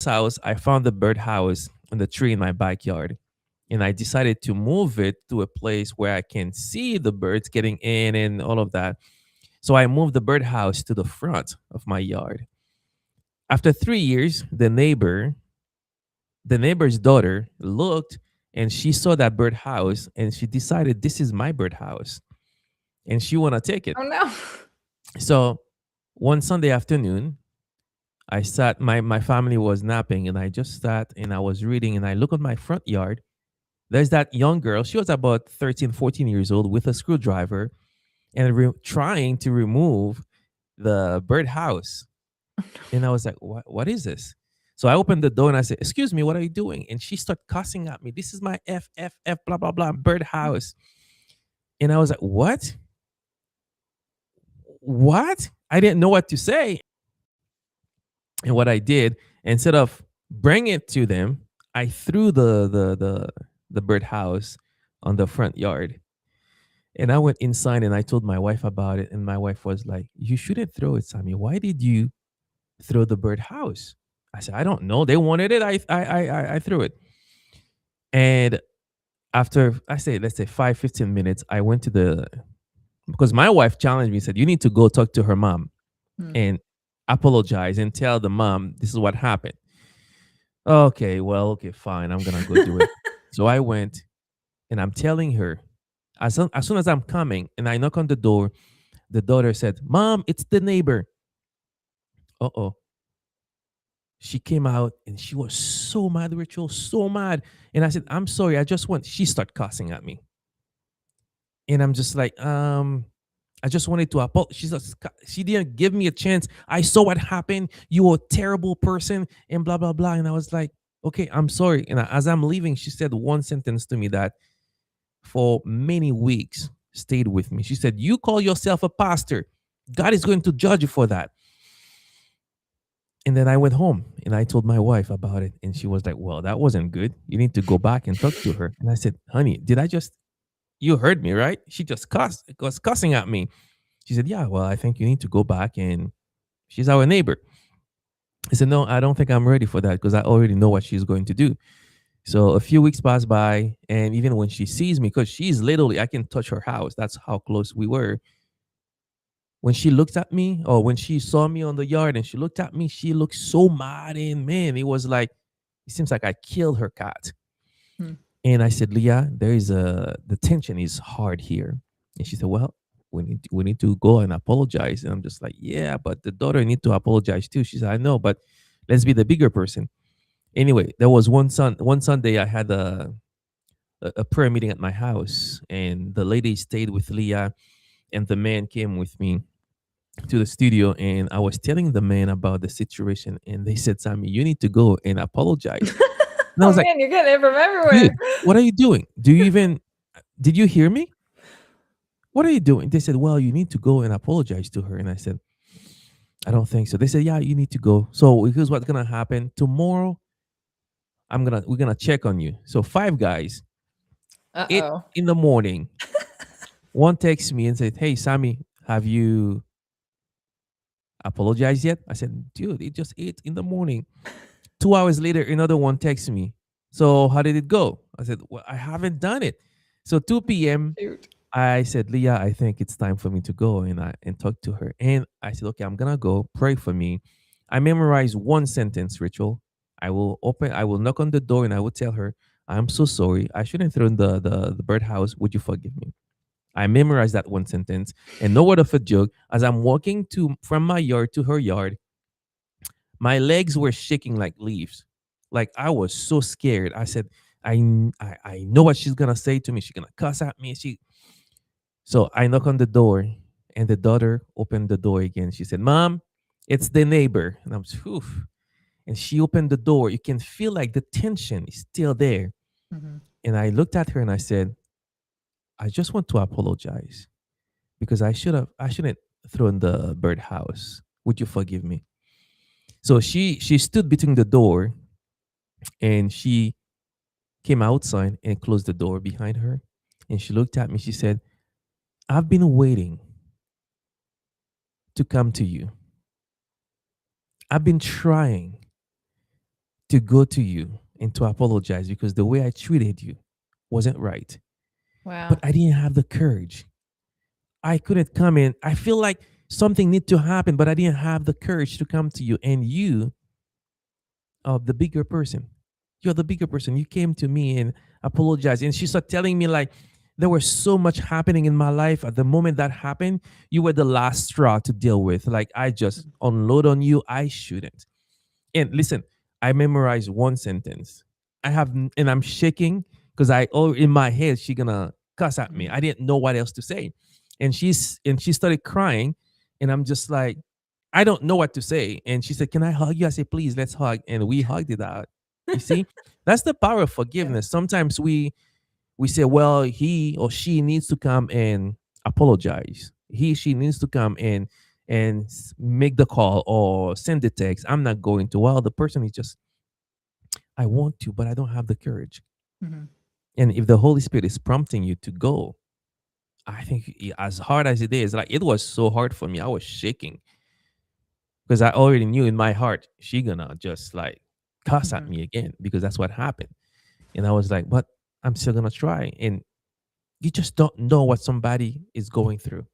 house, I found the birdhouse in the tree in my backyard. And I decided to move it to a place where I can see the birds getting in and all of that. So I moved the birdhouse to the front of my yard. After 3 years, the neighbor's daughter looked and she saw that birdhouse and she decided this is my birdhouse and she wanna take it. Oh no. So one Sunday afternoon, I sat, my family was napping and I just sat and I was reading and I look at my front yard. There's that young girl. She was about 13, 14 years old with a screwdriver and trying to remove the birdhouse. And I was like, what is this? So I opened the door and I said, excuse me, what are you doing? And she started cussing at me. This is my blah, blah, blah, birdhouse. And I was like, what? What? I didn't know what to say. And what I did, instead of bringing it to them, I threw the birdhouse on the front yard. And I went inside and I told my wife about it. And my wife was like, you shouldn't throw it, Sammy. Why did you throw the birdhouse? I said, I don't know. They wanted it. I threw it. And after, I say, let's say 5, 15 minutes, I went to because my wife challenged me, said, you need to go talk to her mom Hmm. and apologize and tell the mom this is what happened. Okay, well, okay, fine. I'm going to go do it. So I went and I'm telling her, as soon as I'm coming and I knock on the door, the daughter said, Mom, it's the neighbor. Uh oh. She came out and she was so mad, Rachel, so mad. And I said, I'm sorry, I just want, she started cussing at me. And I'm just like, I just wanted to apologize. She didn't give me a chance. I saw what happened. You were a terrible person and blah, blah, blah. And I was like, okay, I'm sorry. And as I'm leaving, she said one sentence to me that for many weeks stayed with me. She said, you call yourself a pastor. God is going to judge you for that. And then I went home and I told my wife about it. And she was like, well, that wasn't good. You need to go back and talk to her. And I said, honey, you heard me, right? She just was cussing at me. She said, yeah, well, I think you need to go back and she's our neighbor. I said, no, I don't think I'm ready for that because I already know what she's going to do. So a few weeks passed by. And even when she sees me, because she's literally, I can touch her house. That's how close we were. When she looked at me or when she saw me on the yard and she looked at me, she looked so mad. And man, it was like, it seems like I killed her cat. Hmm. And I said, Leah, the tension is hard here. And she said, well, we need to go and apologize. And I'm just like, yeah, but the daughter need to apologize too. She said, I know, but let's be the bigger person. Anyway, there was one Sunday I had a prayer meeting at my house and the lady stayed with Leah and the man came with me to the studio and I was telling the man about the situation and they said, Sammy, you need to go and apologize. And I Oh was like, man, you're getting it from everywhere. dude, what are you doing? Did you hear me? What are you doing? They said, well, you need to go and apologize to her. And I said, I don't think so. They said, yeah, you need to go. So here's what's gonna happen. Tomorrow, we're gonna check on you. So five guys, eight Uh-oh. in the morning, one texts me and said, hey Sammy, have you apologized yet? I said, dude, it just 8 in the morning. 2 hours later, another one texts me. So how did it go? I said, well, I haven't done it. So 2 p.m. Shoot. I said, Leah, I think it's time for me to go and talk to her. And I said, okay, I'm gonna go. Pray for me. I memorized one sentence, Ritual. I will knock on the door and I will tell her, I'm so sorry. I shouldn't throw in the birdhouse. Would you forgive me? I memorized that one sentence. And no word of a joke, as I'm walking to from my yard to her yard, my legs were shaking like leaves. Like I was so scared. I said, I know what she's gonna say to me. She's gonna cuss at me. So I knock on the door, and the daughter opened the door again. She said, Mom, it's the neighbor. And I'm just, oof. And she opened the door. You can feel like the tension is still there. Mhm. And I looked at her and I said, I just want to apologize because I shouldn't thrown the birdhouse. Would you forgive me? So she stood between the door and she came outside and closed the door behind her. And she looked at me. She said, I've been waiting to come to you. I've been trying to go to you and to apologize because the way I treated you wasn't right. But Wow. I didn't have the courage. I couldn't come in. I feel like something need to happen, but I didn't have the courage to come to you. And you are the bigger person. You're the bigger person. You came to me and apologized. And she started telling me like there was so much happening in my life. At the moment that happened, you were the last straw to deal with. Like I just unload on you. I shouldn't. And listen, I memorized one sentence. And I'm shaking because oh, in my head, she gonna cuss at me. Mhm. I didn't know what else to say. And she started crying. And I'm just like, I don't know what to say. And she said, "Can I hug you?" I said, "Please, let's hug." And we hugged it out. You see, that's the power of Yeah. forgiveness. Sometimes we say, well, he or she needs to come and apologize. She needs to come and make the call or send the text. I'm not going to. Well, the person is just, I want to, but I don't have the courage. Mhm. And if the Holy Spirit is prompting you to go, I think as hard as it is, like it was so hard for me. I was shaking because I already knew in my heart she gonna just like cuss at Mhm. me again because that's what happened. And I was like, but I'm still gonna try. And you just don't know what somebody is going through.